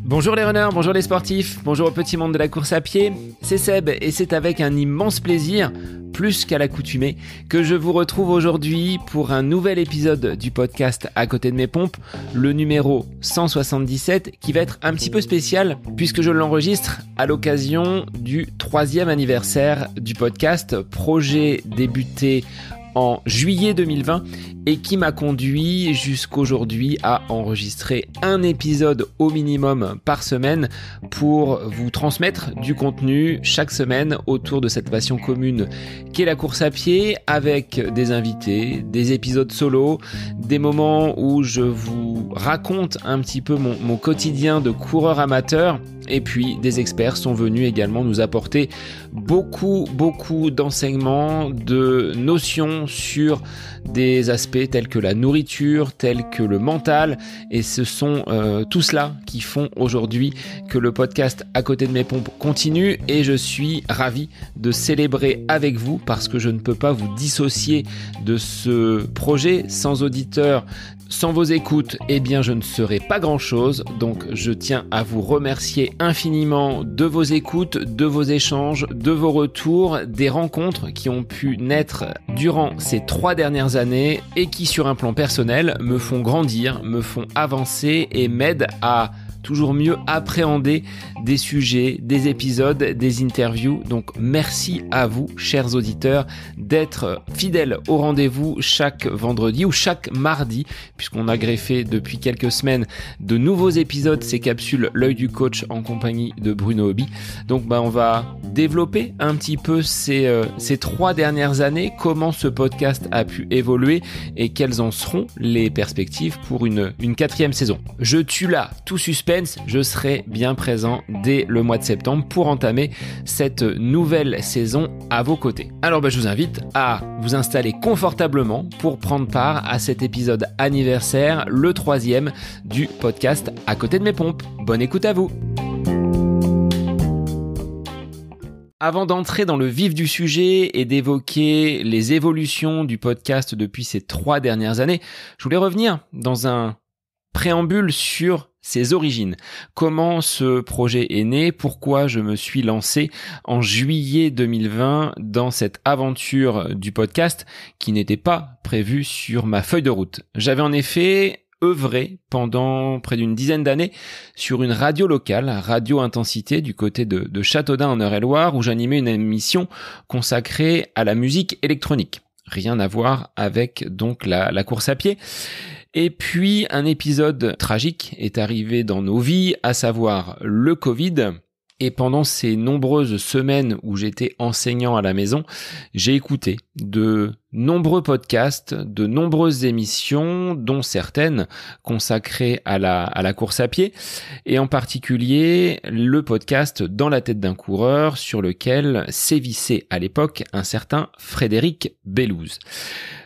Bonjour les runners, bonjour les sportifs, bonjour au petit monde de la course à pied, c'est Seb et c'est avec un immense plaisir, plus qu'à l'accoutumée, que je vous retrouve aujourd'hui pour un nouvel épisode du podcast À côté de mes pompes, le numéro 177 qui va être un petit peu spécial puisque je l'enregistre à l'occasion du 3e anniversaire du podcast, projet débuté en juillet 2020 et qui m'a conduit jusqu'aujourd'hui à enregistrer un épisode au minimum par semaine pour vous transmettre du contenu chaque semaine autour de cette passion commune qu'est la course à pied, avec des invités, des épisodes solo, des moments où je vous raconte un petit peu mon quotidien de coureur amateur. Et puis des experts sont venus également nous apporter beaucoup d'enseignements, de notions sur des aspects tels que la nourriture, tels que le mental. Et ce sont tout cela qui font aujourd'hui que le podcast À côté de mes pompes continue. Et je suis ravi de célébrer avec vous parce que je ne peux pas vous dissocier de ce projet. Sans auditeurs, sans vos écoutes, eh bien je ne serais pas grand-chose. Donc je tiens à vous remercier infiniment de vos écoutes, de vos échanges, de vos retours, des rencontres qui ont pu naître durant ces 3 dernières années et qui sur un plan personnel me font grandir, me font avancer et m'aident à toujours mieux appréhender des sujets, des épisodes, des interviews. Donc merci à vous, chers auditeurs, d'être fidèles au rendez-vous chaque vendredi ou chaque mardi, puisqu'on a greffé depuis quelques semaines de nouveaux épisodes, ces capsules L'œil du coach en compagnie de Bruno Hobby. Donc on va développer un petit peu ces 3 dernières années, comment ce podcast a pu évoluer et quelles en seront les perspectives pour une 4e saison. Je tue là tout suspense, je serai bien présent dès le mois de septembre pour entamer cette nouvelle saison à vos côtés. Alors je vous invite à vous installer confortablement pour prendre part à cet épisode anniversaire, le 3e du podcast À côté de mes pompes. Bonne écoute à vous. Avant d'entrer dans le vif du sujet et d'évoquer les évolutions du podcast depuis ces 3 dernières années, je voulais revenir dans un préambule sur ses origines. Comment ce projet est né, pourquoi je me suis lancé en juillet 2020 dans cette aventure du podcast qui n'était pas prévue sur ma feuille de route. J'avais en effet œuvré pendant près d'une dizaine d'années sur une radio locale, Radio Intensité, du côté de Châteaudun en Eure-et-Loire, où j'animais une émission consacrée à la musique électronique. Rien à voir avec donc la course à pied. Et puis un épisode tragique est arrivé dans nos vies, à savoir le Covid. Et pendant ces nombreuses semaines où j'étais enseignant à la maison, j'ai écouté de nombreux podcasts, de nombreuses émissions, dont certaines consacrées à la course à pied, et en particulier le podcast Dans la tête d'un coureur, sur lequel sévissait à l'époque un certain Frédéric Bellouz.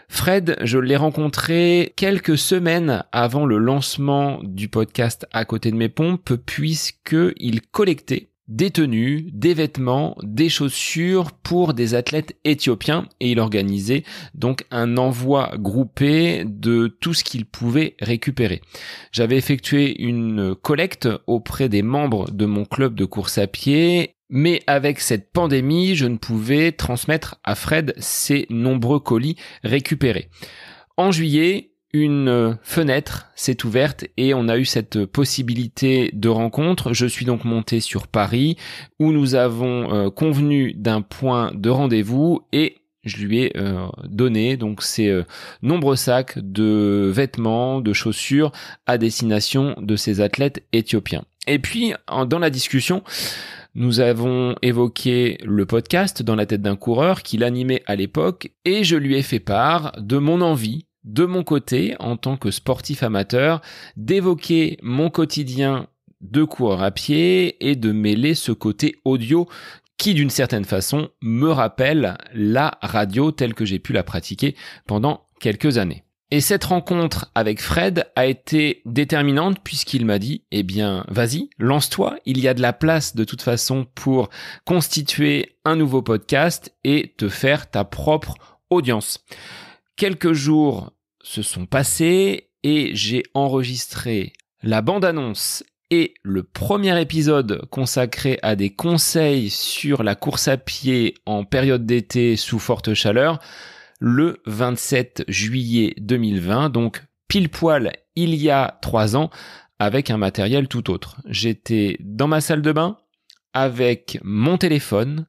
Fred, je l'ai rencontré quelques semaines avant le lancement du podcast À côté de mes pompes, puisqu'il collectait des tenues, des vêtements, des chaussures pour des athlètes éthiopiens et il organisait donc un envoi groupé de tout ce qu'il pouvait récupérer. J'avais effectué une collecte auprès des membres de mon club de course à pied, mais avec cette pandémie, je ne pouvais transmettre à Fred ces nombreux colis récupérés. En juillet, une fenêtre s'est ouverte et on a eu cette possibilité de rencontre. Je suis donc monté sur Paris où nous avons convenu d'un point de rendez-vous et je lui ai donné donc ces nombreux sacs de vêtements, de chaussures à destination de ces athlètes éthiopiens. Et puis, dans la discussion, nous avons évoqué le podcast Dans la tête d'un coureur qu'il animait à l'époque et je lui ai fait part de mon envie, de mon côté, en tant que sportif amateur, d'évoquer mon quotidien de coureur à pied et de mêler ce côté audio qui, d'une certaine façon, me rappelle la radio telle que j'ai pu la pratiquer pendant quelques années. Et cette rencontre avec Fred a été déterminante puisqu'il m'a dit « Eh bien, vas-y, lance-toi, il y a de la place de toute façon pour constituer un nouveau podcast et te faire ta propre audience. » Quelques jours se sont passés et j'ai enregistré la bande-annonce et le premier épisode consacré à des conseils sur la course à pied en période d'été sous forte chaleur le 27 juillet 2020, donc pile poil il y a 3 ans, avec un matériel tout autre. J'étais dans ma salle de bain avec mon téléphone,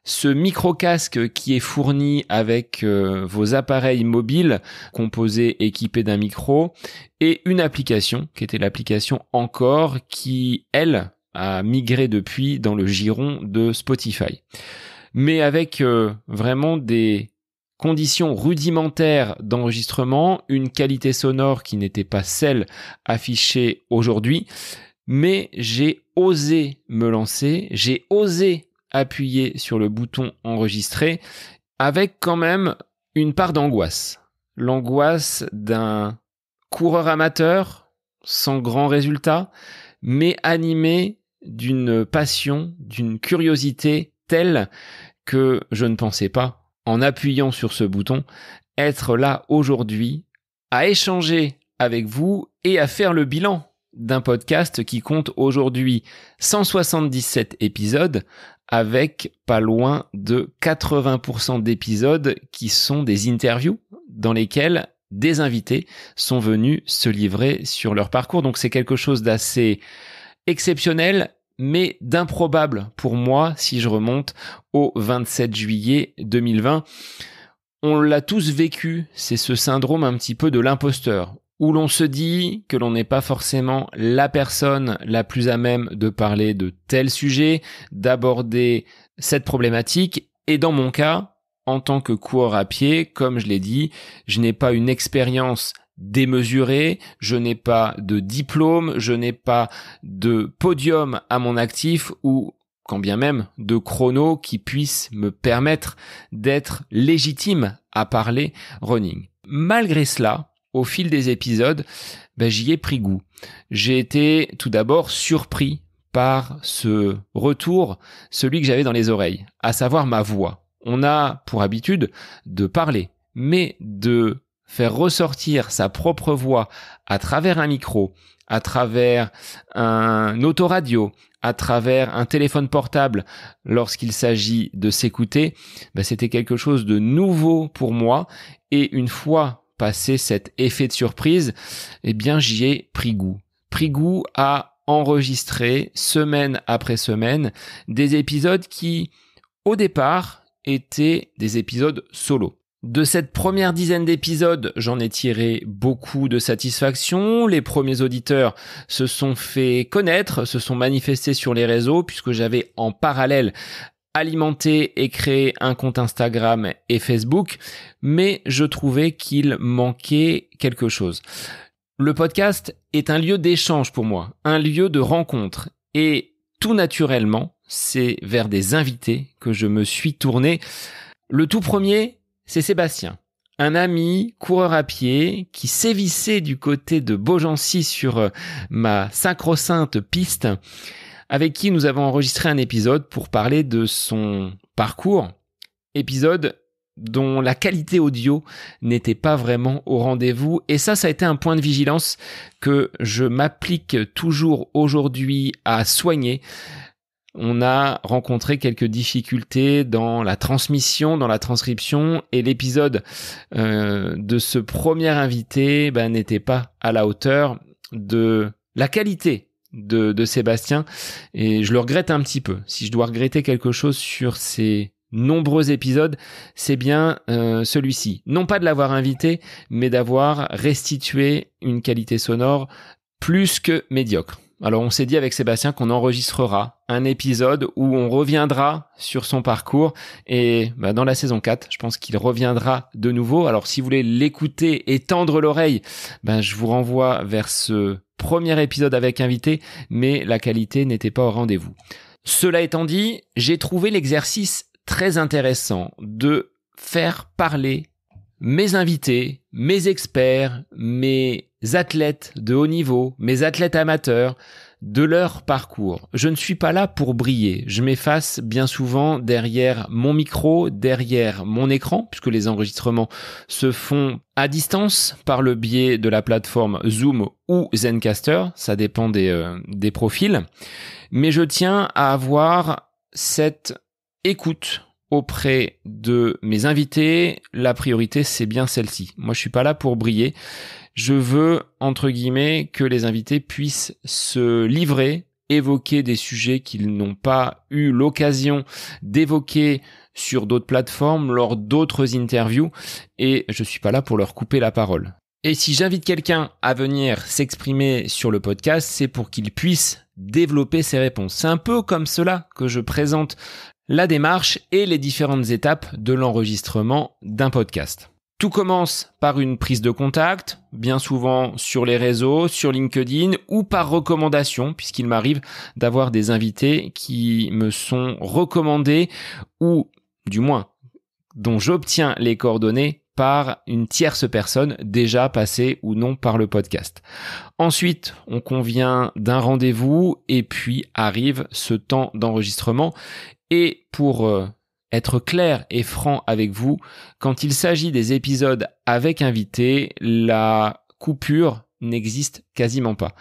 ce micro-casque qui est fourni avec vos appareils mobiles composés, équipés d'un micro, et une application qui était l'application Encore qui, elle, a migré depuis dans le giron de Spotify. Mais avec vraiment des conditions rudimentaires d'enregistrement, une qualité sonore qui n'était pas celle affichée aujourd'hui, mais j'ai osé me lancer, j'ai osé appuyer sur le bouton enregistrer avec quand même une part d'angoisse. L'angoisse d'un coureur amateur sans grand résultat, mais animé d'une passion, d'une curiosité telle que je ne pensais pas, en appuyant sur ce bouton, être là aujourd'hui à échanger avec vous et à faire le bilan d'un podcast qui compte aujourd'hui 177 épisodes avec pas loin de 80% d'épisodes qui sont des interviews dans lesquelles des invités sont venus se livrer sur leur parcours. Donc c'est quelque chose d'assez exceptionnel, mais d'improbable pour moi si je remonte au 27 juillet 2020. On l'a tous vécu, c'est ce syndrome un petit peu de l'imposteur, où l'on se dit que l'on n'est pas forcément la personne la plus à même de parler de tel sujet, d'aborder cette problématique. Et dans mon cas, en tant que coureur à pied, comme je l'ai dit, je n'ai pas une expérience démesurée, je n'ai pas de diplôme, je n'ai pas de podium à mon actif ou quand bien même de chrono qui puisse me permettre d'être légitime à parler running. Malgré cela, au fil des épisodes, j'y ai pris goût. J'ai été tout d'abord surpris par ce retour, celui que j'avais dans les oreilles, à savoir ma voix. On a pour habitude de parler, mais de faire ressortir sa propre voix à travers un micro, à travers un autoradio, à travers un téléphone portable lorsqu'il s'agit de s'écouter, c'était quelque chose de nouveau pour moi. Et une fois passé cet effet de surprise, j'y ai pris goût. Pris goût à enregistrer semaine après semaine des épisodes qui, au départ, étaient des épisodes solo. De cette première dizaine d'épisodes, j'en ai tiré beaucoup de satisfaction. Les premiers auditeurs se sont fait connaître, se sont manifestés sur les réseaux puisque j'avais en parallèle alimenté et créé un compte Instagram et Facebook, mais je trouvais qu'il manquait quelque chose. Le podcast est un lieu d'échange pour moi, un lieu de rencontre et tout naturellement, c'est vers des invités que je me suis tourné. Le tout premier, c'est Sébastien, un ami coureur à pied qui sévissait du côté de Beaugency sur ma sacro-sainte piste, avec qui nous avons enregistré un épisode pour parler de son parcours, épisode dont la qualité audio n'était pas vraiment au rendez-vous. Et ça a été un point de vigilance que je m'applique toujours aujourd'hui à soigner. On a rencontré quelques difficultés dans la transmission, dans la transcription, et l'épisode de ce premier invité n'était pas à la hauteur de la qualité de Sébastien, et je le regrette un petit peu. Si je dois regretter quelque chose sur ces nombreux épisodes, c'est bien celui-ci. Non pas de l'avoir invité, mais d'avoir restitué une qualité sonore plus que médiocre. Alors on s'est dit avec Sébastien qu'on enregistrera un épisode où on reviendra sur son parcours et dans la saison 4, je pense qu'il reviendra de nouveau. Alors si vous voulez l'écouter et tendre l'oreille, je vous renvoie vers ce premier épisode avec invité, mais la qualité n'était pas au rendez-vous. Cela étant dit, j'ai trouvé l'exercice très intéressant de faire parler mes invités, mes experts, mes athlètes de haut niveau, mes athlètes amateurs, de leur parcours. Je ne suis pas là pour briller. Je m'efface bien souvent derrière mon micro, derrière mon écran, puisque les enregistrements se font à distance par le biais de la plateforme Zoom ou Zencastr. Ça dépend des profils. Mais je tiens à avoir cette écoute auprès de mes invités. La priorité, c'est bien celle-ci. Moi, je suis pas là pour briller. Je veux, entre guillemets, que les invités puissent se livrer, évoquer des sujets qu'ils n'ont pas eu l'occasion d'évoquer sur d'autres plateformes, lors d'autres interviews, et je suis pas là pour leur couper la parole. Et si j'invite quelqu'un à venir s'exprimer sur le podcast, c'est pour qu'il puisse développer ses réponses. C'est un peu comme cela que je présente la démarche et les différentes étapes de l'enregistrement d'un podcast. Tout commence par une prise de contact, bien souvent sur les réseaux, sur LinkedIn ou par recommandation, puisqu'il m'arrive d'avoir des invités qui me sont recommandés ou du moins dont j'obtiens les coordonnées par une tierce personne déjà passée ou non par le podcast. Ensuite, on convient d'un rendez-vous et puis arrive ce temps d'enregistrement. Et pour être clair et franc avec vous, quand il s'agit des épisodes avec invité, la coupure n'existe quasiment pas.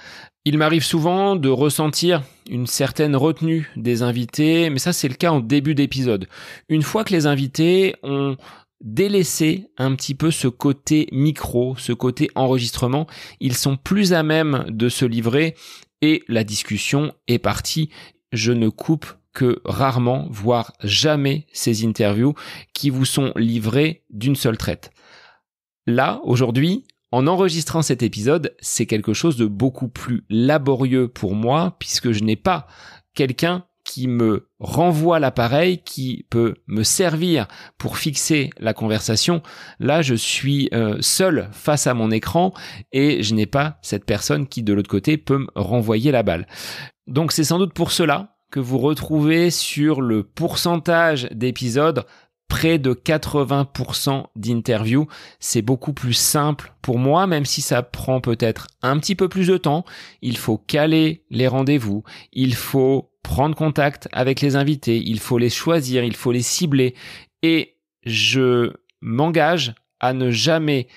Il m'arrive souvent de ressentir une certaine retenue des invités, mais ça c'est le cas en début d'épisode. Une fois que les invités ont délaissé un petit peu ce côté micro, ce côté enregistrement, ils sont plus à même de se livrer et la discussion est partie. Je ne coupe que rarement, voire jamais ces interviews qui vous sont livrées d'une seule traite. Là, aujourd'hui, en enregistrant cet épisode, c'est quelque chose de beaucoup plus laborieux pour moi puisque je n'ai pas quelqu'un qui me renvoie l'appareil, qui peut me servir pour fixer la conversation. Là, je suis seul face à mon écran et je n'ai pas cette personne qui, de l'autre côté, peut me renvoyer la balle. Donc, c'est sans doute pour cela que vous retrouvez sur le pourcentage d'épisodes près de 80% d'interviews. C'est beaucoup plus simple pour moi, même si ça prend peut-être un petit peu plus de temps. Il faut caler les rendez-vous, il faut prendre contact avec les invités, il faut les choisir, il faut les cibler. Et je m'engage à ne jamais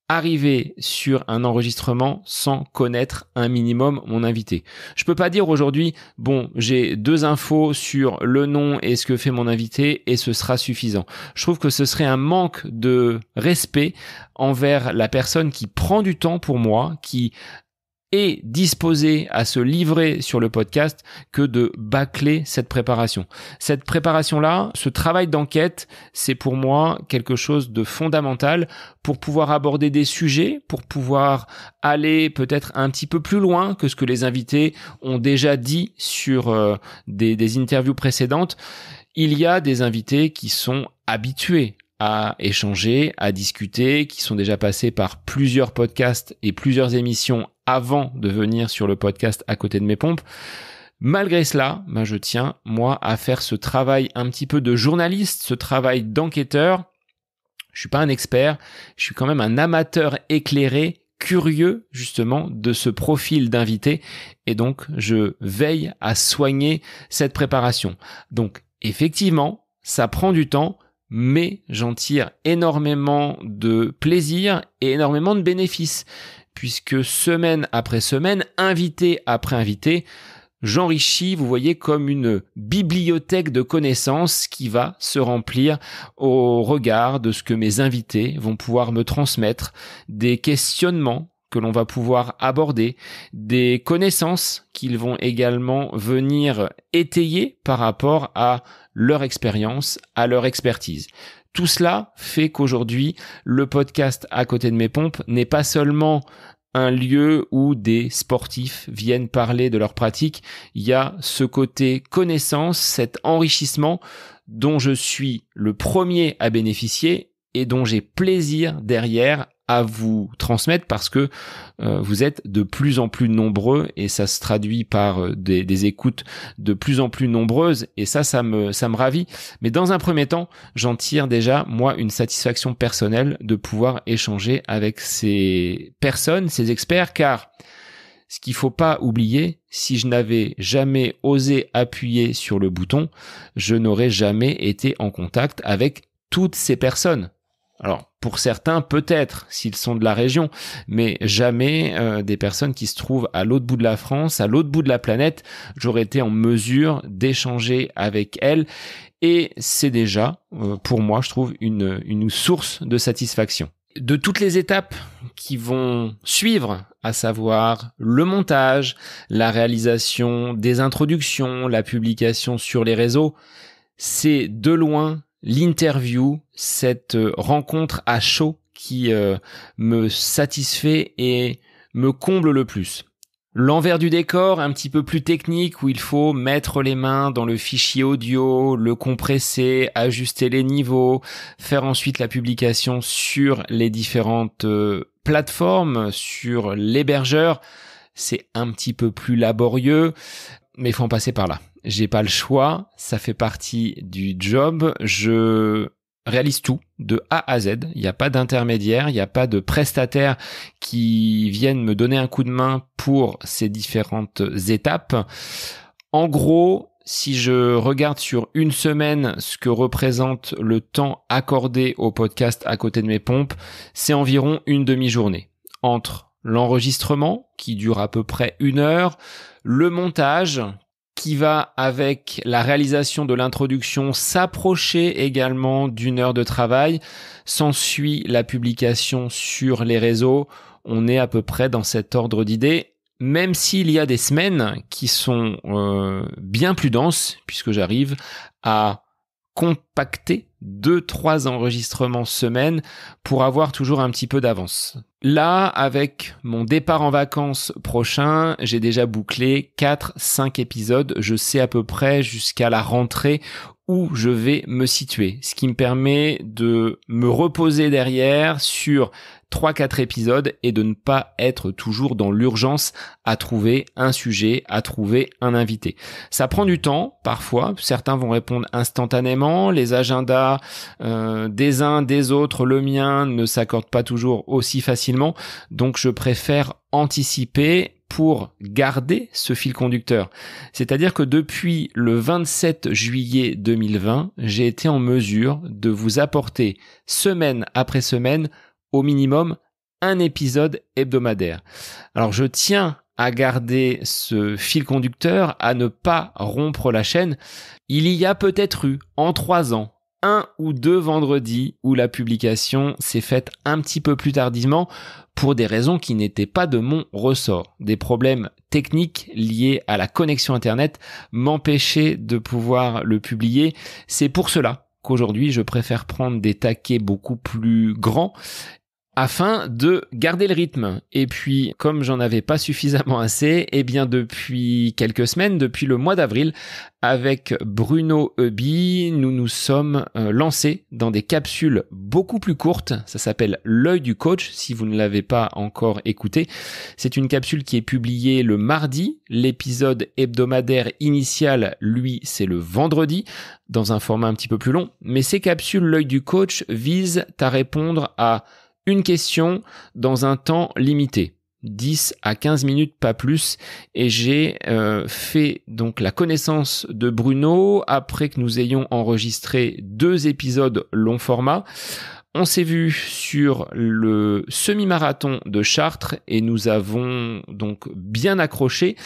arriver sur un enregistrement sans connaître un minimum mon invité. Je peux pas dire aujourd'hui, bon, j'ai 2 infos sur le nom et ce que fait mon invité et ce sera suffisant. Je trouve que ce serait un manque de respect envers la personne qui prend du temps pour moi, qui est disposé à se livrer sur le podcast que de bâcler cette préparation. Cette préparation-là, ce travail d'enquête, c'est pour moi quelque chose de fondamental pour pouvoir aborder des sujets, pour pouvoir aller peut-être un petit peu plus loin que ce que les invités ont déjà dit sur des interviews précédentes. Il y a des invités qui sont habitués à échanger, à discuter, qui sont déjà passés par plusieurs podcasts et plusieurs émissions avant de venir sur le podcast à côté de mes pompes. Malgré cela, je tiens, moi, à faire ce travail un petit peu de journaliste, ce travail d'enquêteur. Je suis pas un expert, je suis quand même un amateur éclairé, curieux, justement, de ce profil d'invité. Et donc, je veille à soigner cette préparation. Donc, effectivement, ça prend du temps, mais j'en tire énormément de plaisir et énormément de bénéfices, puisque semaine après semaine, invité après invité, j'enrichis, vous voyez, comme une bibliothèque de connaissances qui va se remplir au regard de ce que mes invités vont pouvoir me transmettre, des questionnements que l'on va pouvoir aborder, des connaissances qu'ils vont également venir étayer par rapport à leur expérience, à leur expertise. Tout cela fait qu'aujourd'hui, le podcast à côté de mes pompes n'est pas seulement un lieu où des sportifs viennent parler de leur pratique. Il y a ce côté connaissance, cet enrichissement dont je suis le premier à bénéficier et dont j'ai plaisir derrière à vous transmettre parce que vous êtes de plus en plus nombreux et ça se traduit par des écoutes de plus en plus nombreuses et ça me ravit. Mais dans un premier temps, j'en tire déjà, moi, une satisfaction personnelle de pouvoir échanger avec ces personnes, ces experts, car ce qu'il faut pas oublier, si je n'avais jamais osé appuyer sur le bouton, je n'aurais jamais été en contact avec toutes ces personnes. Alors, pour certains, peut-être, s'ils sont de la région, mais jamais des personnes qui se trouvent à l'autre bout de la France, à l'autre bout de la planète, j'aurais été en mesure d'échanger avec elles. Et c'est déjà, pour moi, je trouve, une source de satisfaction. De toutes les étapes qui vont suivre, à savoir le montage, la réalisation des introductions, la publication sur les réseaux, c'est de loin l'interview, cette rencontre à chaud qui me satisfait et me comble le plus. L'envers du décor, un petit peu plus technique, où il faut mettre les mains dans le fichier audio, le compresser, ajuster les niveaux, faire ensuite la publication sur les différentes plateformes, sur l'hébergeur, c'est un petit peu plus laborieux, mais il faut en passer par là. J'ai pas le choix, ça fait partie du job, je réalise tout de A à Z, il n'y a pas d'intermédiaire, il n'y a pas de prestataire qui viennent me donner un coup de main pour ces différentes étapes. En gros, si je regarde sur une semaine ce que représente le temps accordé au podcast à côté de mes pompes, c'est environ une demi-journée. Entre l'enregistrement, qui dure à peu près 1 heure, le montage, qui va avec la réalisation de l'introduction s'approcher également d'1 heure de travail. S'ensuit la publication sur les réseaux. On est à peu près dans cet ordre d'idées. Même s'il y a des semaines qui sont bien plus denses, puisque j'arrive à compacter 2-3 enregistrements semaine pour avoir toujours un petit peu d'avance. Là, avec mon départ en vacances prochain, j'ai déjà bouclé 4-5 épisodes. Je sais à peu près jusqu'à la rentrée où je vais me situer. Ce qui me permet de me reposer derrière sur 3-4 épisodes et de ne pas être toujours dans l'urgence à trouver un sujet, à trouver un invité. Ça prend du temps, parfois. Certains vont répondre instantanément. Les agendas des uns, des autres, le mien ne s'accordent pas toujours aussi facilement. Donc, je préfère anticiper pour garder ce fil conducteur. C'est-à-dire que depuis le 27 juillet 2020, j'ai été en mesure de vous apporter semaine après semaine au minimum un épisode hebdomadaire. Alors je tiens à garder ce fil conducteur, à ne pas rompre la chaîne. Il y a peut-être eu en 3 ans 1 ou 2 vendredis où la publication s'est faite un petit peu plus tardivement pour des raisons qui n'étaient pas de mon ressort. Des problèmes techniques liés à la connexion Internet m'empêchaient de pouvoir le publier. C'est pour cela qu'aujourd'hui, je préfère prendre des taquets beaucoup plus grands afin de garder le rythme. Et puis, comme j'en avais pas suffisamment assez, eh bien depuis quelques semaines, depuis le mois d'avril, avec Bruno Heuby, nous nous sommes lancés dans des capsules beaucoup plus courtes. Ça s'appelle l'œil du coach, si vous ne l'avez pas encore écouté. C'est une capsule qui est publiée le mardi. L'épisode hebdomadaire initial, lui, c'est le vendredi, dans un format un petit peu plus long. Mais ces capsules, l'œil du coach, visent à répondre à une question dans un temps limité, 10 à 15 minutes, pas plus. Et j'ai fait donc la connaissance de Bruno après que nous ayons enregistré 2 épisodes long format. On s'est vu sur le semi-marathon de Chartres et nous avons donc bien accroché,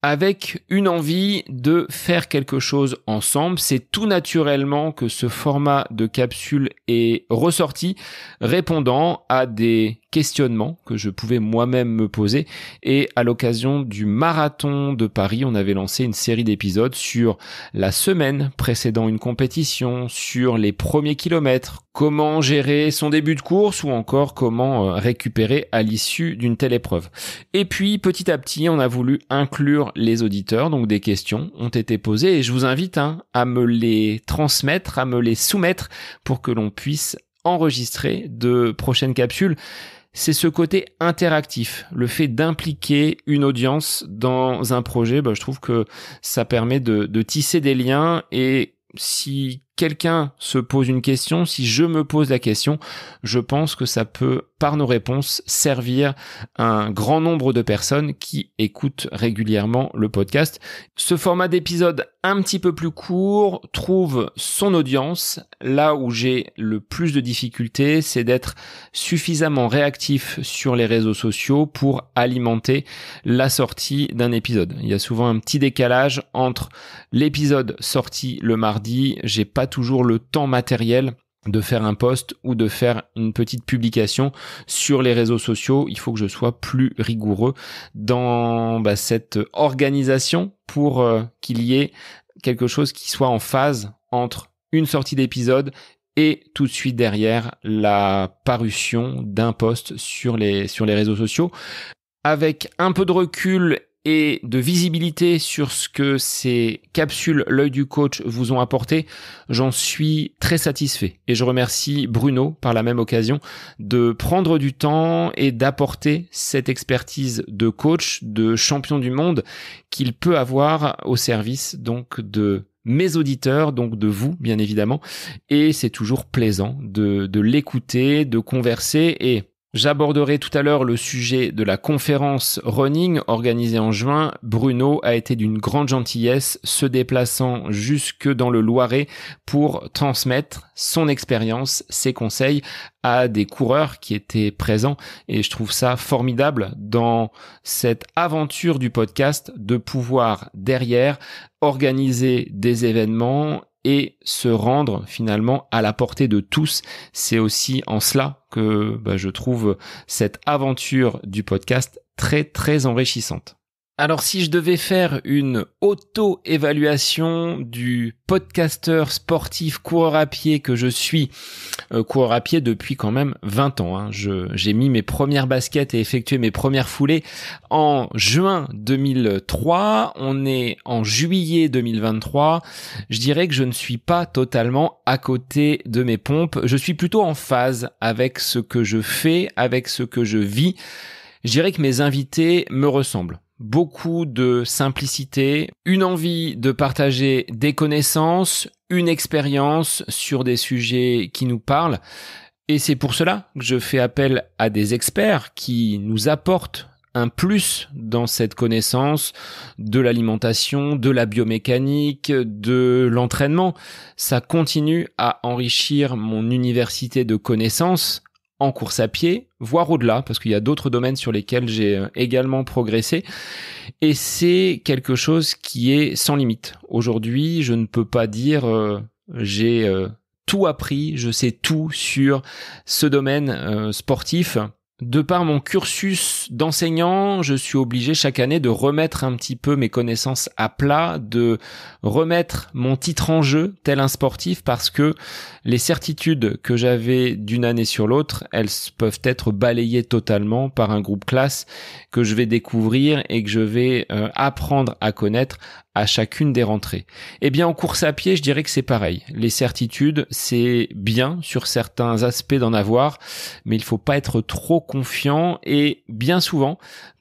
avec une envie de faire quelque chose ensemble. C'est tout naturellement que ce format de capsule est ressorti, répondant à des questionnements que je pouvais moi-même me poser. Et à l'occasion du marathon de Paris, on avait lancé une série d'épisodes sur la semaine précédant une compétition, sur les premiers kilomètres, comment gérer son début de course ou encore comment récupérer à l'issue d'une telle épreuve. Et puis petit à petit, on a voulu inclure les auditeurs, donc des questions ont été posées et je vous invite à me les transmettre, à me les soumettre pour que l'on puisse enregistrer de prochaines capsules. C'est ce côté interactif, le fait d'impliquer une audience dans un projet, je trouve que ça permet de tisser des liens et si quelqu'un se pose une question, si je me pose la question, je pense que ça peut, par nos réponses, servir un grand nombre de personnes qui écoutent régulièrement le podcast. Ce format d'épisode un petit peu plus court trouve son audience. Là où j'ai le plus de difficultés, c'est d'être suffisamment réactif sur les réseaux sociaux pour alimenter la sortie d'un épisode. Il y a souvent un petit décalage entre l'épisode sorti le mardi, j'ai pas toujours le temps matériel de faire un post ou de faire une petite publication sur les réseaux sociaux. Il faut que je sois plus rigoureux dans cette organisation pour qu'il y ait quelque chose qui soit en phase entre une sortie d'épisode et tout de suite derrière la parution d'un post sur les réseaux sociaux. Avec un peu de recul et de visibilité sur ce que ces capsules L'œil du coach vous ont apporté, j'en suis très satisfait. Et je remercie Bruno par la même occasion de prendre du temps et d'apporter cette expertise de coach, de champion du monde qu'il peut avoir au service donc de mes auditeurs, donc de vous bien évidemment. Et c'est toujours plaisant de l'écouter, de converser et j'aborderai tout à l'heure le sujet de la conférence running organisée en juin. Bruno a été d'une grande gentillesse, se déplaçant jusque dans le Loiret pour transmettre son expérience, ses conseils à des coureurs qui étaient présents. Et je trouve ça formidable dans cette aventure du podcast de pouvoir derrière organiser des événements et se rendre finalement à la portée de tous. C'est aussi en cela que je trouve cette aventure du podcast très très enrichissante. Alors si je devais faire une auto-évaluation du podcasteur sportif coureur à pied que je suis, coureur à pied depuis quand même 20 ans. J'ai mis mes premières baskets et effectué mes premières foulées en juin 2003. On est en juillet 2023. Je dirais que je ne suis pas totalement à côté de mes pompes. Je suis plutôt en phase avec ce que je fais, avec ce que je vis. Je dirais que mes invités me ressemblent. Beaucoup de simplicité, une envie de partager des connaissances, une expérience sur des sujets qui nous parlent. Et c'est pour cela que je fais appel à des experts qui nous apportent un plus dans cette connaissance de l'alimentation, de la biomécanique, de l'entraînement. Ça continue à enrichir mon université de connaissances en course à pied, voire au-delà, parce qu'il y a d'autres domaines sur lesquels j'ai également progressé. Et c'est quelque chose qui est sans limite. Aujourd'hui, je ne peux pas dire j'ai tout appris, je sais tout sur ce domaine sportif. De par mon cursus d'enseignant, je suis obligé chaque année de remettre un petit peu mes connaissances à plat, de remettre mon titre en jeu tel un sportif parce que les certitudes que j'avais d'une année sur l'autre, elles peuvent être balayées totalement par un groupe classe que je vais découvrir et que je vais apprendre à connaître à chacune des rentrées. Eh bien, en course à pied, je dirais que c'est pareil. Les certitudes, c'est bien sur certains aspects d'en avoir, mais il faut pas être trop confiant et bien souvent,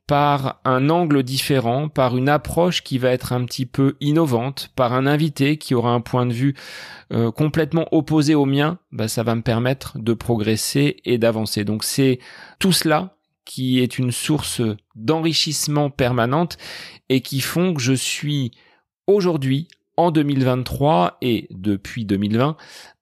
par un angle différent, par une approche qui va être un petit peu innovante, par un invité qui aura un point de vue complètement opposé au mien, ça va me permettre de progresser et d'avancer. Donc c'est tout cela qui est une source d'enrichissement permanente et qui font que je suis aujourd'hui, en 2023 et depuis 2020,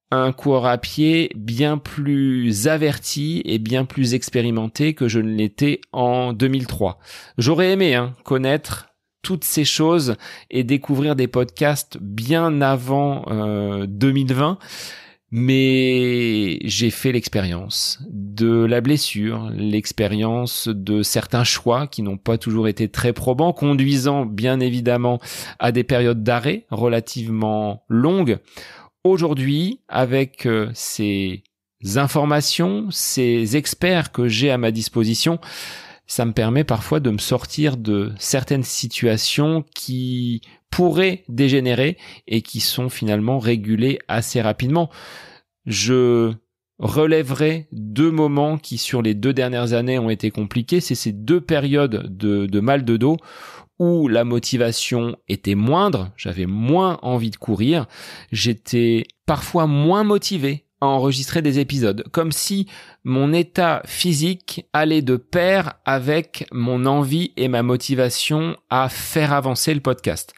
un coureur à pied bien plus averti et bien plus expérimenté que je ne l'étais en 2003. J'aurais aimé connaître toutes ces choses et découvrir des podcasts bien avant 2020. Mais j'ai fait l'expérience de la blessure, l'expérience de certains choix qui n'ont pas toujours été très probants, conduisant bien évidemment à des périodes d'arrêt relativement longues. Aujourd'hui, avec ces informations, ces experts que j'ai à ma disposition, ça me permet parfois de me sortir de certaines situations qui pourraient dégénérer et qui sont finalement régulées assez rapidement. Je relèverai 2 moments qui sur les 2 dernières années ont été compliqués. C'est ces 2 périodes de mal de dos où la motivation était moindre, j'avais moins envie de courir, j'étais parfois moins motivé à enregistrer des épisodes, comme si mon état physique allait de pair avec mon envie et ma motivation à faire avancer le podcast.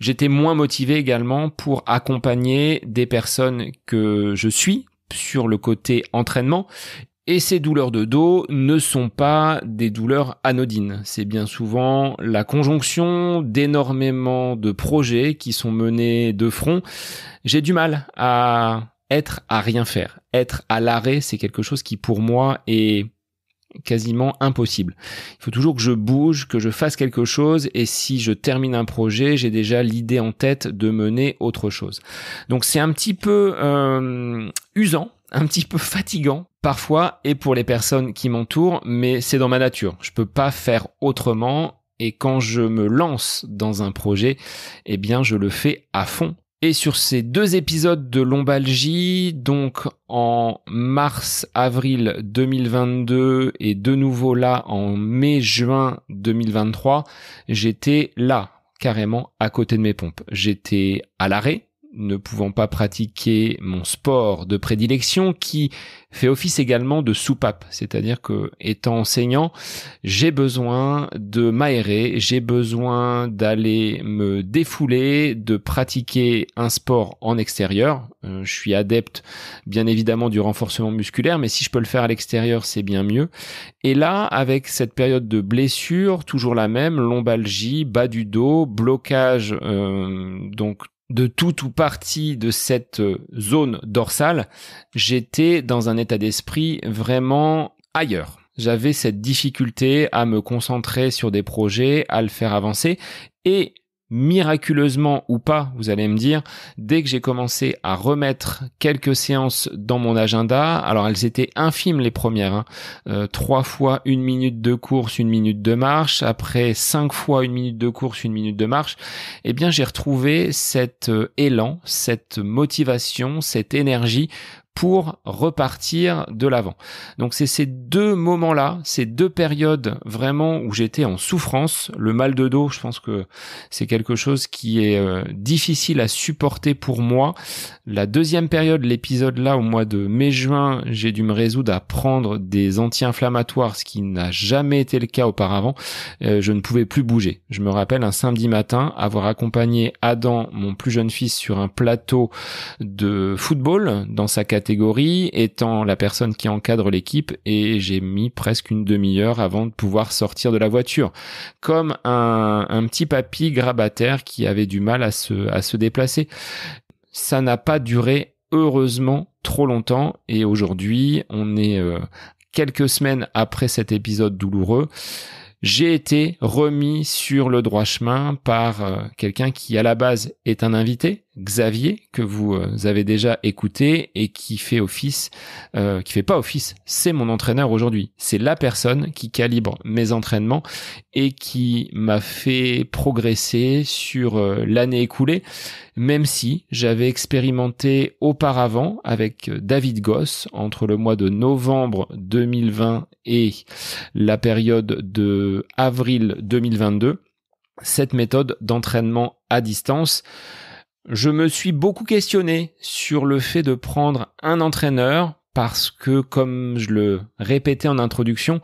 J'étais moins motivé également pour accompagner des personnes que je suis sur le côté entraînement. Et ces douleurs de dos ne sont pas des douleurs anodines. C'est bien souvent la conjonction d'énormément de projets qui sont menés de front. J'ai du mal à être à rien faire. Être à l'arrêt, c'est quelque chose qui pour moi est quasiment impossible. Il faut toujours que je bouge, que je fasse quelque chose, et si je termine un projet, j'ai déjà l'idée en tête de mener autre chose. Donc c'est un petit peu usant, un petit peu fatigant parfois, et pour les personnes qui m'entourent, mais c'est dans ma nature. Je peux pas faire autrement, et quand je me lance dans un projet, eh bien je le fais à fond. Et sur ces 2 épisodes de Lombalgie, donc en mars-avril 2022 et de nouveau là en mai-juin 2023, j'étais là, carrément à côté de mes pompes. J'étais à l'arrêt, ne pouvant pas pratiquer mon sport de prédilection qui fait office également de soupape, c'est-à-dire que étant enseignant, j'ai besoin de m'aérer, j'ai besoin d'aller me défouler, de pratiquer un sport en extérieur. Je suis adepte bien évidemment du renforcement musculaire, mais si je peux le faire à l'extérieur, c'est bien mieux. Et là, avec cette période de blessure, toujours la même, lombalgie, bas du dos, blocage donc de tout ou partie de cette zone dorsale, j'étais dans un état d'esprit vraiment ailleurs. J'avais cette difficulté à me concentrer sur des projets, à le faire avancer, et miraculeusement ou pas, vous allez me dire, dès que j'ai commencé à remettre quelques séances dans mon agenda, alors elles étaient infimes les premières, 3 fois 1 minute de course, 1 minute de marche, après 5 fois 1 minute de course, 1 minute de marche, eh bien j'ai retrouvé cet élan, cette motivation, cette énergie pour repartir de l'avant. Donc c'est ces 2 moments-là, ces 2 périodes vraiment où j'étais en souffrance. Le mal de dos, je pense que c'est quelque chose qui est difficile à supporter pour moi. La 2e période, l'épisode là, au mois de mai-juin, j'ai dû me résoudre à prendre des anti-inflammatoires, ce qui n'a jamais été le cas auparavant. Je ne pouvais plus bouger. Je me rappelle un samedi matin avoir accompagné Adam, mon plus jeune fils, sur un plateau de football dans sa catégorie, étant la personne qui encadre l'équipe, et j'ai mis presque une demi-heure avant de pouvoir sortir de la voiture, comme un petit papy grabataire qui avait du mal à se déplacer. Ça n'a pas duré, heureusement, trop longtemps, et aujourd'hui, on est quelques semaines après cet épisode douloureux. J'ai été remis sur le droit chemin par quelqu'un qui à la base est un invité, Xavier, que vous avez déjà écouté et qui fait pas office, c'est mon entraîneur aujourd'hui. C'est la personne qui calibre mes entraînements et qui m'a fait progresser sur l'année écoulée, même si j'avais expérimenté auparavant avec David Goss entre le mois de novembre 2020 et la période de avril 2022, cette méthode d'entraînement à distance. Je me suis beaucoup questionné sur le fait de prendre un entraîneur parce que, comme je le répétais en introduction,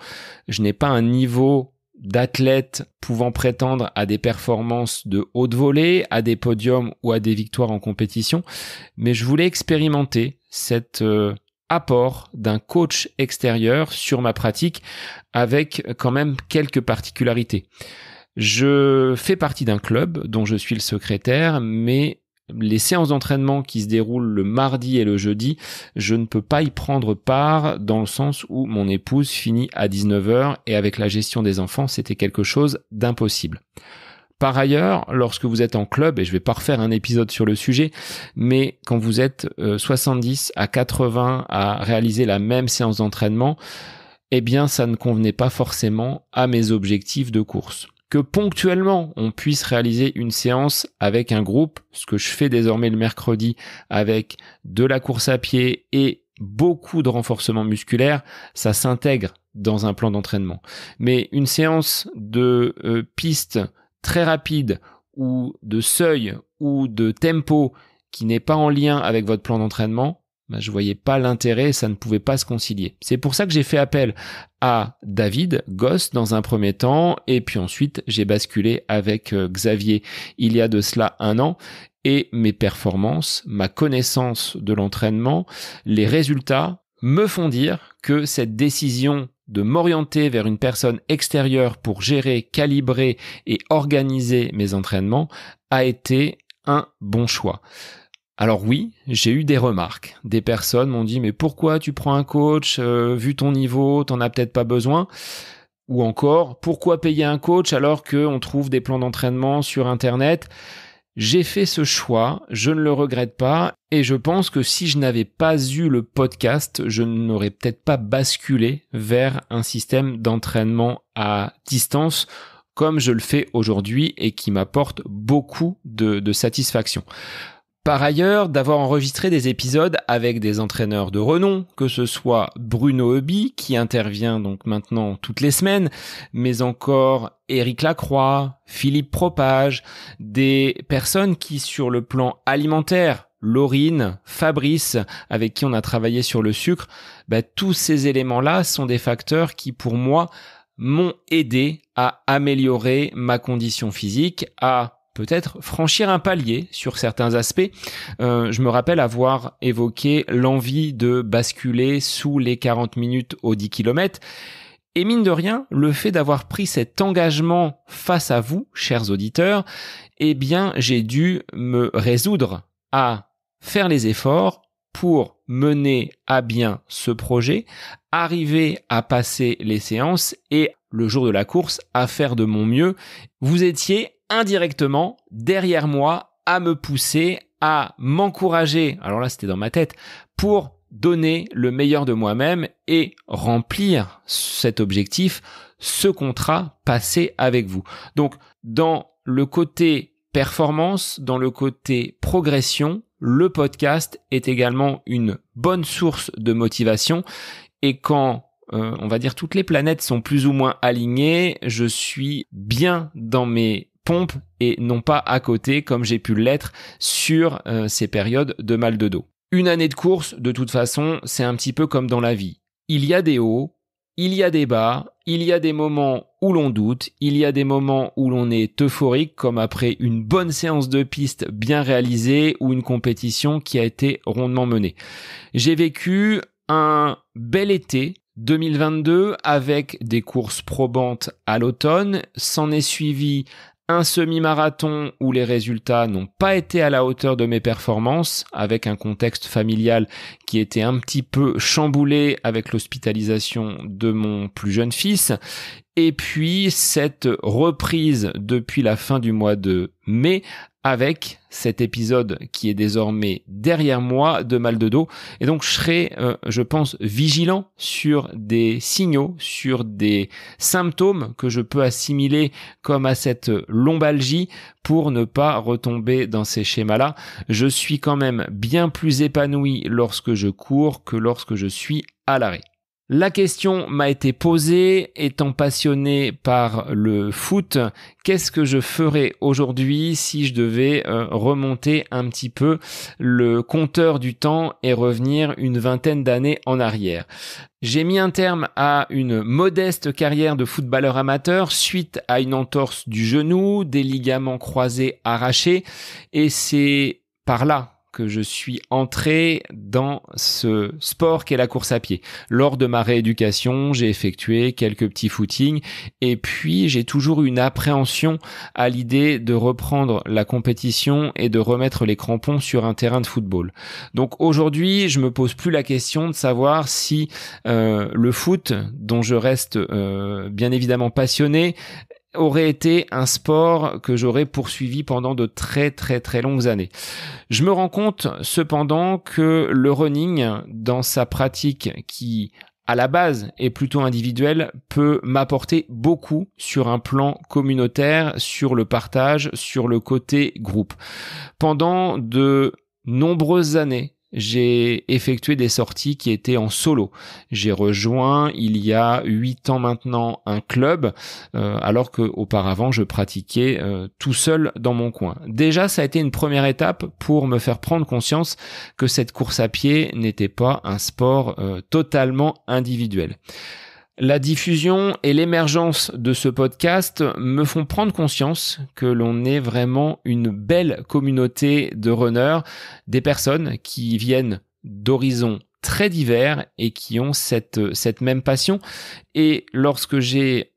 je n'ai pas un niveau d'athlète pouvant prétendre à des performances de haute volée, à des podiums ou à des victoires en compétition, mais je voulais expérimenter cet apport d'un coach extérieur sur ma pratique avec quand même quelques particularités. Je fais partie d'un club dont je suis le secrétaire, mais les séances d'entraînement qui se déroulent le mardi et le jeudi, je ne peux pas y prendre part dans le sens où mon épouse finit à 19h et avec la gestion des enfants, c'était quelque chose d'impossible. Par ailleurs, lorsque vous êtes en club, et je vais pas refaire un épisode sur le sujet, mais quand vous êtes 70 à 80 à réaliser la même séance d'entraînement, eh bien ça ne convenait pas forcément à mes objectifs de course. Que ponctuellement on puisse réaliser une séance avec un groupe, ce que je fais désormais le mercredi avec de la course à pied et beaucoup de renforcement musculaire, ça s'intègre dans un plan d'entraînement. Mais une séance de piste très rapide ou de seuil ou de tempo qui n'est pas en lien avec votre plan d'entraînement, je voyais pas l'intérêt, ça ne pouvait pas se concilier. C'est pour ça que j'ai fait appel à David Goss dans un premier temps, et puis ensuite j'ai basculé avec Xavier il y a de cela 1 an, et mes performances, ma connaissance de l'entraînement, les résultats me font dire que cette décision de m'orienter vers une personne extérieure pour gérer, calibrer et organiser mes entraînements a été un bon choix. Alors oui, j'ai eu des remarques. Des personnes m'ont dit « Mais pourquoi tu prends un coach ? Vu ton niveau, t'en as peut-être pas besoin. » Ou encore « Pourquoi payer un coach alors qu'on trouve des plans d'entraînement sur Internet ?» J'ai fait ce choix, je ne le regrette pas, et je pense que si je n'avais pas eu le podcast, je n'aurais peut-être pas basculé vers un système d'entraînement à distance comme je le fais aujourd'hui et qui m'apporte beaucoup de satisfaction. Par ailleurs, d'avoir enregistré des épisodes avec des entraîneurs de renom, que ce soit Bruno Heuby, qui intervient donc maintenant toutes les semaines, mais encore Éric Lacroix, Philippe Propage, des personnes qui sur le plan alimentaire, Laurine, Fabrice, avec qui on a travaillé sur le sucre, tous ces éléments-là sont des facteurs qui pour moi m'ont aidé à améliorer ma condition physique, à peut-être franchir un palier sur certains aspects. Je me rappelle avoir évoqué l'envie de basculer sous les 40 minutes aux 10 km. Et mine de rien, le fait d'avoir pris cet engagement face à vous, chers auditeurs, j'ai dû me résoudre à faire les efforts pour mener à bien ce projet, arriver à passer les séances et le jour de la course, à faire de mon mieux. Vous étiez indirectement derrière moi à me pousser, à m'encourager, alors là c'était dans ma tête, pour donner le meilleur de moi-même et remplir cet objectif, ce contrat passé avec vous. Donc dans le côté performance, dans le côté progression, le podcast est également une bonne source de motivation, et quand on va dire toutes les planètes sont plus ou moins alignées, je suis bien dans mes pompes et non pas à côté comme j'ai pu l'être sur ces périodes de mal de dos. Une année de course, de toute façon, c'est un petit peu comme dans la vie. Il y a des hauts, il y a des bas, il y a des moments où l'on doute, il y a des moments où l'on est euphorique, comme après une bonne séance de piste bien réalisée ou une compétition qui a été rondement menée. J'ai vécu un bel été 2022 avec des courses probantes à l'automne, s'en est suivi un semi-marathon où les résultats n'ont pas été à la hauteur de mes performances, avec un contexte familial qui était un petit peu chamboulé avec l'hospitalisation de mon plus jeune fils. Et puis cette reprise depuis la fin du mois de mai avec cet épisode qui est désormais derrière moi de mal de dos. Et donc je serai, je pense, vigilant sur des signaux, sur des symptômes que je peux assimiler comme à cette lombalgie pour ne pas retomber dans ces schémas-là. Je suis quand même bien plus épanoui lorsque je cours que lorsque je suis à l'arrêt. La question m'a été posée, étant passionné par le foot, qu'est-ce que je ferais aujourd'hui si je devais remonter un petit peu le compteur du temps et revenir une vingtaine d'années en arrière. J'ai mis un terme à une modeste carrière de footballeur amateur suite à une entorse du genou, des ligaments croisés arrachés, et c'est par là que je suis entré dans ce sport qu'est la course à pied. Lors de ma rééducation, j'ai effectué quelques petits footings et puis j'ai toujours eu une appréhension à l'idée de reprendre la compétition et de remettre les crampons sur un terrain de football. Donc aujourd'hui, je me pose plus la question de savoir si le foot, dont je reste bien évidemment passionné, aurait été un sport que j'aurais poursuivi pendant de très très très longues années. Je me rends compte cependant que le running, dans sa pratique qui à la base est plutôt individuelle, peut m'apporter beaucoup sur un plan communautaire, sur le partage, sur le côté groupe. Pendant de nombreuses années, j'ai effectué des sorties qui étaient en solo. J'ai rejoint il y a 8 ans maintenant un club, alors qu'auparavant je pratiquais tout seul dans mon coin. Déjà, ça a été une première étape pour me faire prendre conscience que cette course à pied n'était pas un sport totalement individuel. La diffusion et l'émergence de ce podcast me font prendre conscience que l'on est vraiment une belle communauté de runners, des personnes qui viennent d'horizons très divers et qui ont cette même passion. Et lorsque j'ai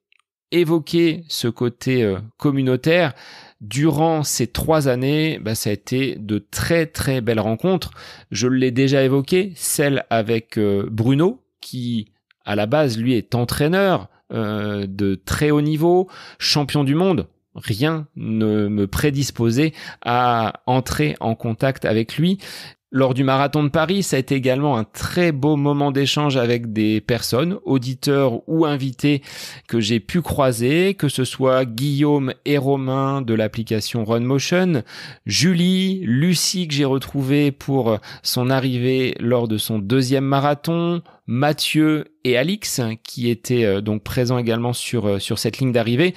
évoqué ce côté communautaire, durant ces 3 années, ça a été de très très belles rencontres. Je l'ai déjà évoqué, celle avec Bruno, qui à la base, lui est entraîneur de très haut niveau, champion du monde. Rien ne me prédisposait à entrer en contact avec lui. Lors du marathon de Paris, ça a été également un très beau moment d'échange avec des personnes, auditeurs ou invités que j'ai pu croiser, que ce soit Guillaume et Romain de l'application RunMotion, Julie, Lucie que j'ai retrouvée pour son arrivée lors de son 2e marathon, Mathieu et Alix qui étaient donc présents également sur cette ligne d'arrivée.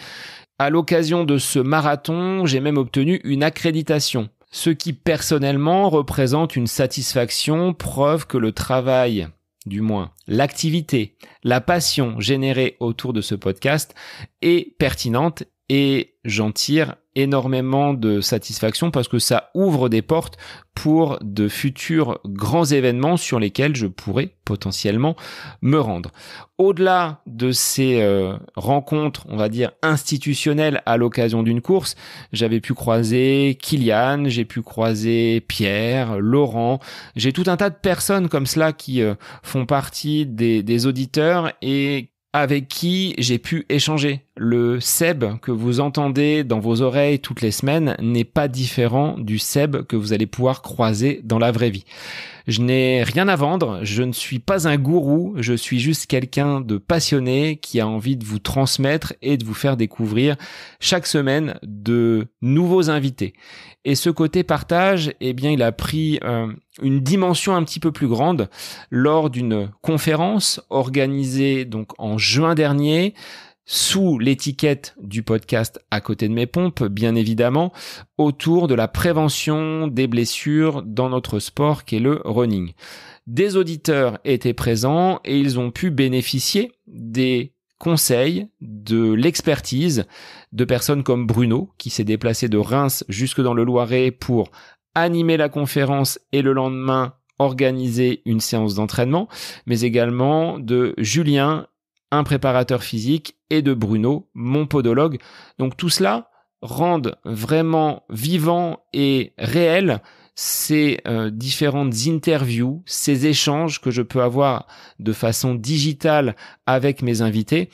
À l'occasion de ce marathon, j'ai même obtenu une accréditation. Ce qui personnellement représente une satisfaction, preuve que le travail, du moins l'activité, la passion générée autour de ce podcast est pertinente et j'en tire énormément de satisfaction parce que ça ouvre des portes pour de futurs grands événements sur lesquels je pourrais potentiellement me rendre. Au-delà de ces rencontres, on va dire institutionnelles à l'occasion d'une course, j'avais pu croiser Kylian, j'ai pu croiser Pierre, Laurent, j'ai tout un tas de personnes comme cela qui font partie des auditeurs et avec qui j'ai pu échanger. Le Seb que vous entendez dans vos oreilles toutes les semaines n'est pas différent du Seb que vous allez pouvoir croiser dans la vraie vie. Je n'ai rien à vendre, je ne suis pas un gourou, je suis juste quelqu'un de passionné qui a envie de vous transmettre et de vous faire découvrir chaque semaine de nouveaux invités. Et ce côté partage, il a pris une dimension un petit peu plus grande lors d'une conférence organisée donc en juin dernier, sous l'étiquette du podcast À côté de mes pompes, bien évidemment, autour de la prévention des blessures dans notre sport qu'est le running. Des auditeurs étaient présents et ils ont pu bénéficier des conseils, de l'expertise de personnes comme Bruno, qui s'est déplacé de Reims jusque dans le Loiret pour animer la conférence et le lendemain organiser une séance d'entraînement, mais également de Julien, un préparateur physique, et de Bruno, mon podologue. Donc tout cela rend vraiment vivant et réel ces différentes interviews, ces échanges que je peux avoir de façon digitale avec mes invités.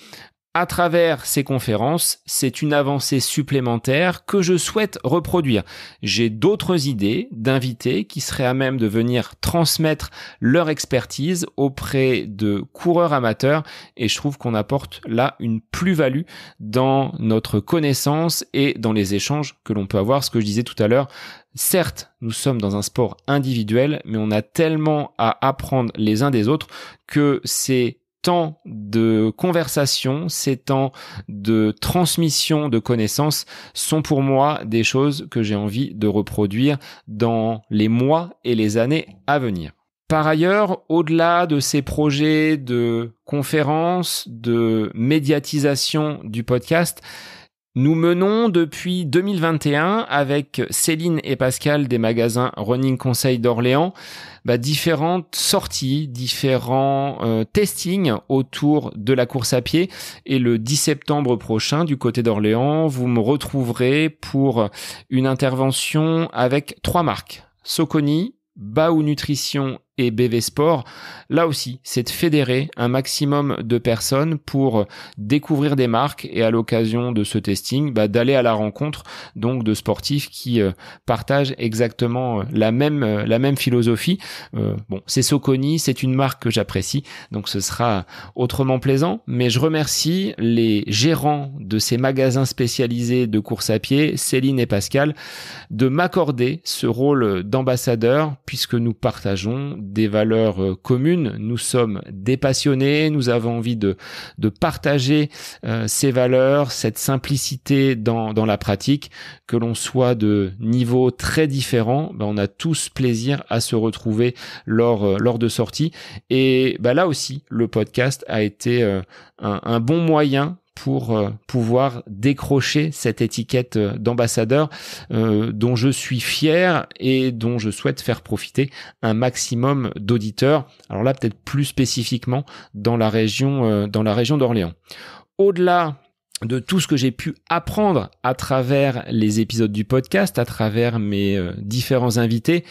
À travers ces conférences, c'est une avancée supplémentaire que je souhaite reproduire. J'ai d'autres idées d'invités qui seraient à même de venir transmettre leur expertise auprès de coureurs amateurs et je trouve qu'on apporte là une plus-value dans notre connaissance et dans les échanges que l'on peut avoir. Ce que je disais tout à l'heure, certes, nous sommes dans un sport individuel, mais on a tellement à apprendre les uns des autres que c'est temps de conversation, ces temps de transmission de connaissances sont pour moi des choses que j'ai envie de reproduire dans les mois et les années à venir. Par ailleurs, au-delà de ces projets de conférences, de médiatisation du podcast, nous menons depuis 2021 avec Céline et Pascal des magasins Running Conseil d'Orléans différentes sorties, différents testings autour de la course à pied. Et le 10 septembre prochain, du côté d'Orléans, vous me retrouverez pour une intervention avec 3 marques. Saucony, Baou Nutrition et BV Sport. Là aussi, c'est de fédérer un maximum de personnes pour découvrir des marques et à l'occasion de ce testing, d'aller à la rencontre donc de sportifs qui partagent exactement la même philosophie. C'est Saucony, c'est une marque que j'apprécie, donc ce sera autrement plaisant. Mais je remercie les gérants de ces magasins spécialisés de course à pied, Céline et Pascal, de m'accorder ce rôle d'ambassadeur puisque nous partageons des valeurs communes. Nous sommes des passionnés, nous avons envie de partager ces valeurs, cette simplicité dans la pratique. Que l'on soit de niveaux très différents, on a tous plaisir à se retrouver lors de sorties. Et là aussi, le podcast a été un bon moyen pour pouvoir décrocher cette étiquette d'ambassadeur dont je suis fier et dont je souhaite faire profiter un maximum d'auditeurs. Alors là, peut-être plus spécifiquement dans la région d'Orléans. Au-delà de tout ce que j'ai pu apprendre à travers les épisodes du podcast, à travers mes différents invités,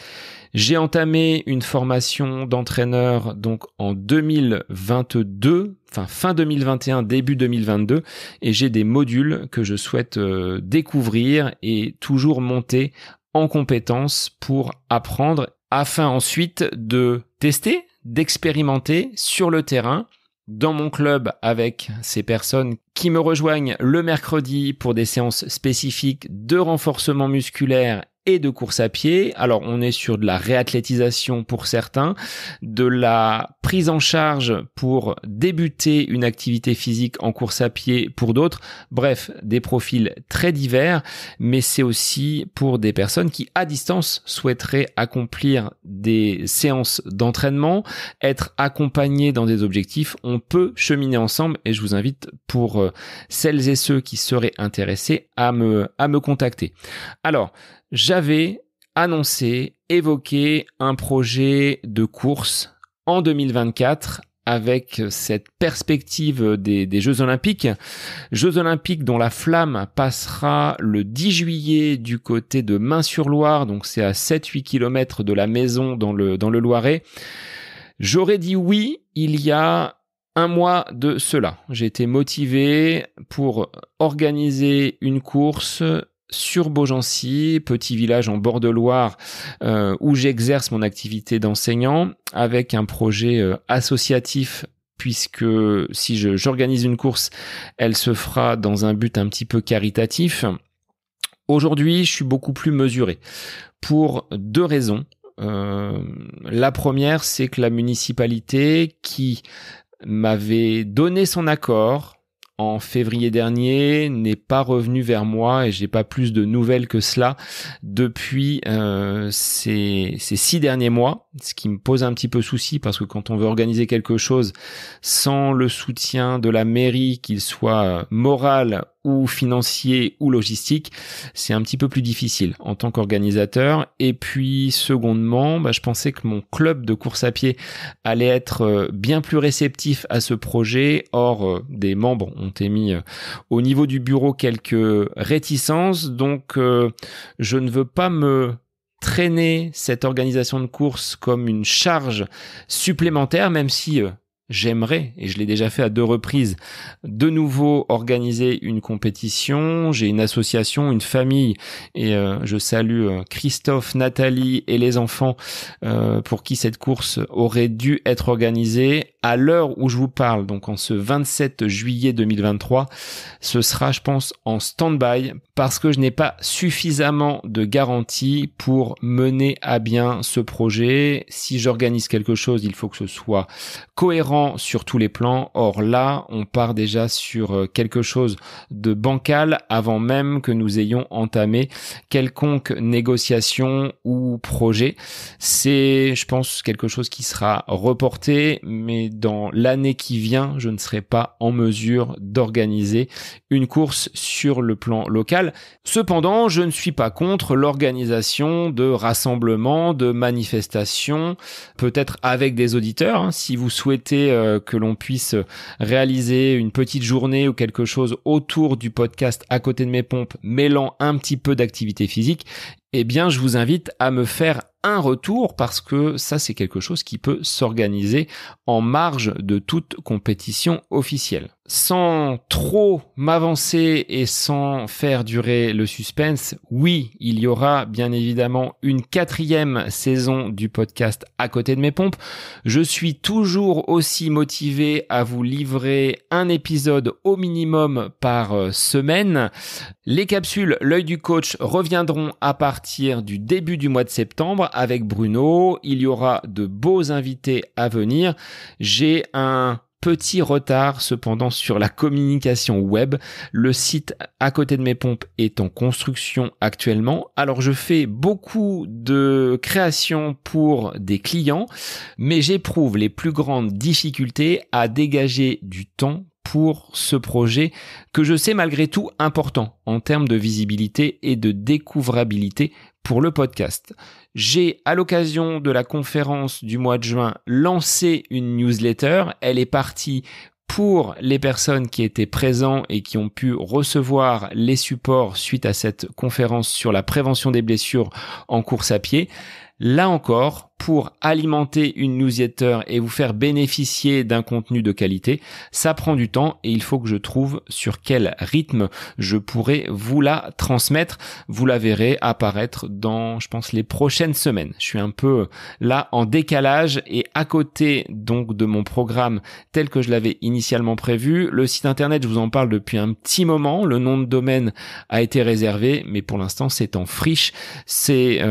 j'ai entamé une formation d'entraîneur donc en 2022, fin 2021, début 2022, et j'ai des modules que je souhaite découvrir et toujours monter en compétences pour apprendre afin ensuite de tester, d'expérimenter sur le terrain, dans mon club avec ces personnes qui me rejoignent le mercredi pour des séances spécifiques de renforcement musculaire et de course à pied. Alors, on est sur de la réathlétisation pour certains, de la prise en charge pour débuter une activité physique en course à pied pour d'autres. Bref, des profils très divers, mais c'est aussi pour des personnes qui, à distance, souhaiteraient accomplir des séances d'entraînement, être accompagnés dans des objectifs. On peut cheminer ensemble et je vous invite pour celles et ceux qui seraient intéressés à me contacter. Alors, j'avais évoqué un projet de course en 2024 avec cette perspective des Jeux Olympiques. Jeux Olympiques dont la flamme passera le 10 juillet du côté de Main-sur-Loire, donc c'est à 7-8 km de la maison dans le Loiret. J'aurais dit oui il y a un mois de cela. J'ai été motivé pour organiser une course sur Beaugency, petit village en bord de Loire où j'exerce mon activité d'enseignant avec un projet associatif puisque si j'organise une course, elle se fera dans un but un petit peu caritatif. Aujourd'hui, je suis beaucoup plus mesuré pour deux raisons. La première, c'est que la municipalité qui m'avait donné son accord en février dernier n'est pas revenu vers moi et j'ai pas plus de nouvelles que cela depuis ces 6 derniers mois, ce qui me pose un petit peu souci parce que quand on veut organiser quelque chose sans le soutien de la mairie, qu'il soit moral ou financier ou logistique, c'est un petit peu plus difficile en tant qu'organisateur. Et puis secondement, je pensais que mon club de course à pied allait être bien plus réceptif à ce projet. Or, des membres ont émis au niveau du bureau quelques réticences, donc je ne veux pas me traîner cette organisation de course comme une charge supplémentaire, même si j'aimerais, et je l'ai déjà fait à 2 reprises, de nouveau organiser une compétition. J'ai une association, une famille, et je salue Christophe, Nathalie et les enfants pour qui cette course aurait dû être organisée. À l'heure où je vous parle, donc en ce 27 juillet 2023, ce sera, je pense, en stand-by parce que je n'ai pas suffisamment de garanties pour mener à bien ce projet. Si j'organise quelque chose, il faut que ce soit cohérent sur tous les plans. Or là, on part déjà sur quelque chose de bancal avant même que nous ayons entamé quelconque négociation ou projet. C'est, je pense, quelque chose qui sera reporté, mais dans l'année qui vient, je ne serai pas en mesure d'organiser une course sur le plan local. Cependant, je ne suis pas contre l'organisation de rassemblements, de manifestations, peut-être avec des auditeurs. Si vous souhaitez que l'on puisse réaliser une petite journée ou quelque chose autour du podcast À côté de mes pompes, mêlant un petit peu d'activité physique, eh bien, je vous invite à me faire un retour parce que ça, c'est quelque chose qui peut s'organiser en marge de toute compétition officielle. Sans trop m'avancer et sans faire durer le suspense, oui, il y aura bien évidemment une 4e saison du podcast À côté de mes pompes. Je suis toujours aussi motivé à vous livrer un épisode au minimum par semaine. Les capsules L'œil du coach reviendront à partir du début du mois de septembre avec Bruno. Il y aura de beaux invités à venir. J'ai un petit retard cependant sur la communication web. Le site À côté de mes pompes est en construction actuellement. Alors je fais beaucoup de créations pour des clients, mais j'éprouve les plus grandes difficultés à dégager du temps pour ce projet que je sais malgré tout important en termes de visibilité et de découvrabilité pour le podcast. J'ai, à l'occasion de la conférence du mois de juin, lancé une newsletter. Elle est partie pour les personnes qui étaient présents et qui ont pu recevoir les supports suite à cette conférence sur la prévention des blessures en course à pied. Là encore, pour alimenter une newsletter et vous faire bénéficier d'un contenu de qualité, ça prend du temps et il faut que je trouve sur quel rythme je pourrais vous la transmettre. Vous la verrez apparaître dans, je pense, les prochaines semaines. Je suis un peu là en décalage et à côté donc de mon programme tel que je l'avais initialement prévu. Le site internet, je vous en parle depuis un petit moment. Le nom de domaine a été réservé, mais pour l'instant, c'est en friche. C'est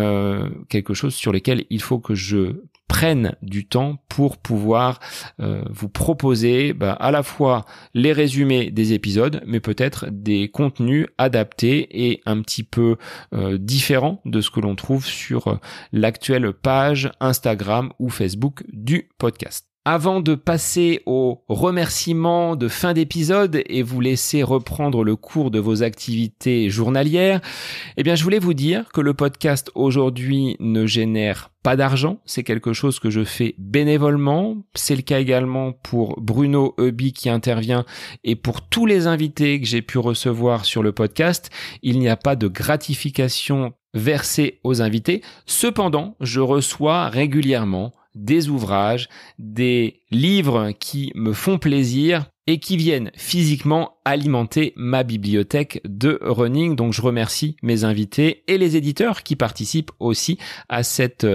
quelque chose sur lequel il faut que je prenne du temps pour pouvoir vous proposer à la fois les résumés des épisodes, mais peut-être des contenus adaptés et un petit peu différents de ce que l'on trouve sur l'actuelle page Instagram ou Facebook du podcast. Avant de passer aux remerciements de fin d'épisode et vous laisser reprendre le cours de vos activités journalières, je voulais vous dire que le podcast aujourd'hui ne génère pas d'argent. C'est quelque chose que je fais bénévolement. C'est le cas également pour Bruno Heuby qui intervient et pour tous les invités que j'ai pu recevoir sur le podcast. Il n'y a pas de gratification versée aux invités. Cependant, je reçois régulièrement des ouvrages, des livres qui me font plaisir et qui viennent physiquement alimenter ma bibliothèque de running. Donc je remercie mes invités et les éditeurs qui participent aussi à cette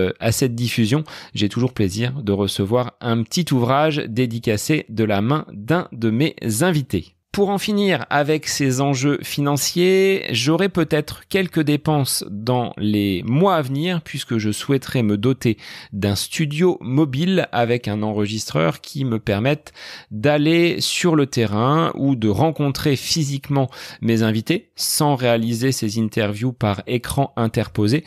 diffusion. J'ai toujours plaisir de recevoir un petit ouvrage dédicacé de la main d'un de mes invités. Pour en finir avec ces enjeux financiers, j'aurai peut-être quelques dépenses dans les mois à venir puisque je souhaiterais me doter d'un studio mobile avec un enregistreur qui me permette d'aller sur le terrain ou de rencontrer physiquement mes invités sans réaliser ces interviews par écran interposé.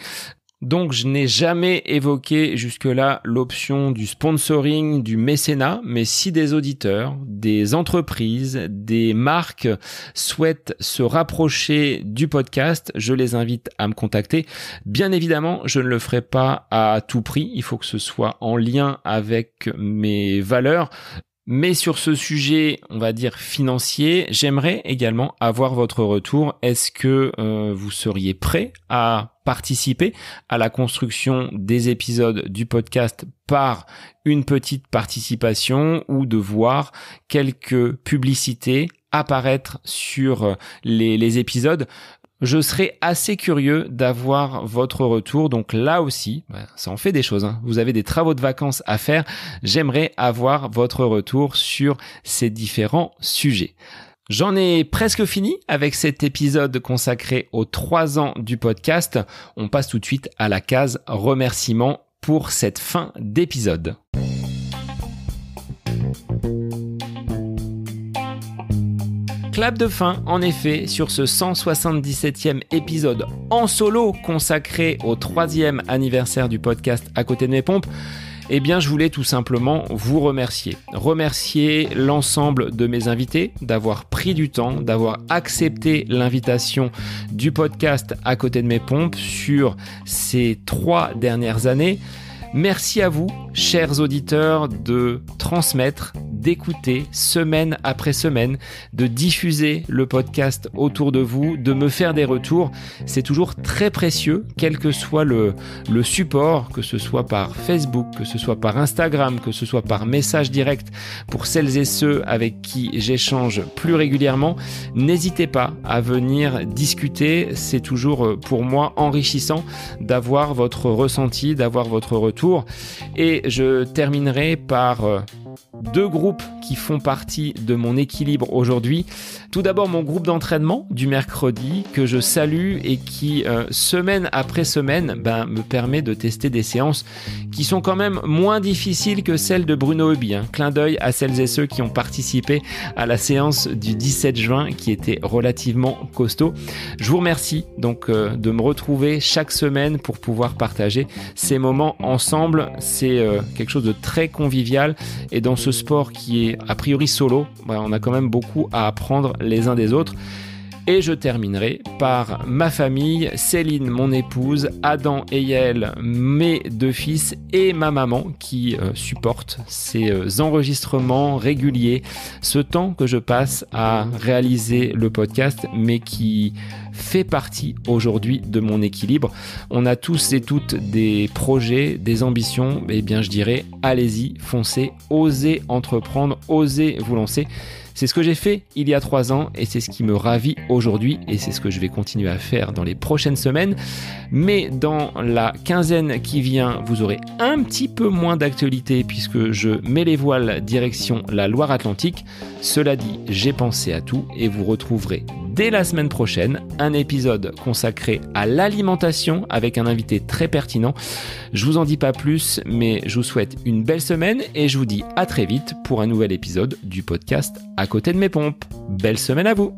Donc, je n'ai jamais évoqué jusque-là l'option du sponsoring, du mécénat, mais si des auditeurs, des entreprises, des marques souhaitent se rapprocher du podcast, je les invite à me contacter. Bien évidemment, je ne le ferai pas à tout prix. Il faut que ce soit en lien avec mes valeurs. Mais sur ce sujet, on va dire financier, j'aimerais également avoir votre retour. Est-ce que vous seriez prêt à participer à la construction des épisodes du podcast par une petite participation ou de voir quelques publicités apparaître sur les épisodes? Je serais assez curieux d'avoir votre retour. Donc là aussi, ça en fait des choses. Vous avez des travaux de vacances à faire. J'aimerais avoir votre retour sur ces différents sujets. J'en ai presque fini avec cet épisode consacré aux 3 ans du podcast. On passe tout de suite à la case remerciements pour cette fin d'épisode. Clap de fin, en effet, sur ce 177e épisode en solo consacré au 3e anniversaire du podcast À côté de mes pompes. Je voulais tout simplement vous remercier. Remercier l'ensemble de mes invités d'avoir pris du temps, d'avoir accepté l'invitation du podcast À côté de mes pompes sur ces 3 dernières années. Merci à vous, chers auditeurs, de transmettre, d'écouter semaine après semaine, de diffuser le podcast autour de vous, de me faire des retours. C'est toujours très précieux, quel que soit le support, que ce soit par Facebook, que ce soit par Instagram, que ce soit par message direct pour celles et ceux avec qui j'échange plus régulièrement. N'hésitez pas à venir discuter, c'est toujours pour moi enrichissant d'avoir votre ressenti, d'avoir votre retour. Et je terminerai par deux groupes qui font partie de mon équilibre aujourd'hui. Tout d'abord, mon groupe d'entraînement du mercredi que je salue et qui, semaine après semaine, me permet de tester des séances qui sont quand même moins difficiles que celles de Bruno Heuby. Clin d'œil à celles et ceux qui ont participé à la séance du 17 juin qui était relativement costaud. Je vous remercie donc de me retrouver chaque semaine pour pouvoir partager ces moments ensemble. C'est quelque chose de très convivial et dans ce sport qui est a priori solo, on a quand même beaucoup à apprendre les uns des autres. Et je terminerai par ma famille, Céline, mon épouse, Adam et Yael, mes deux fils et ma maman qui supportent ces enregistrements réguliers, ce temps que je passe à réaliser le podcast, mais qui fait partie aujourd'hui de mon équilibre. On a tous et toutes des projets, des ambitions, et bien je dirais allez-y, foncez, osez entreprendre, osez vous lancer. C'est ce que j'ai fait il y a 3 ans et c'est ce qui me ravit aujourd'hui et c'est ce que je vais continuer à faire dans les prochaines semaines. Mais dans la quinzaine qui vient, vous aurez un petit peu moins d'actualité puisque je mets les voiles direction la Loire-Atlantique. Cela dit, j'ai pensé à tout et vous retrouverez dès la semaine prochaine un épisode consacré à l'alimentation avec un invité très pertinent. Je vous en dis pas plus, mais je vous souhaite une belle semaine et je vous dis à très vite pour un nouvel épisode du podcast À côté de mes pompes. Belle semaine à vous!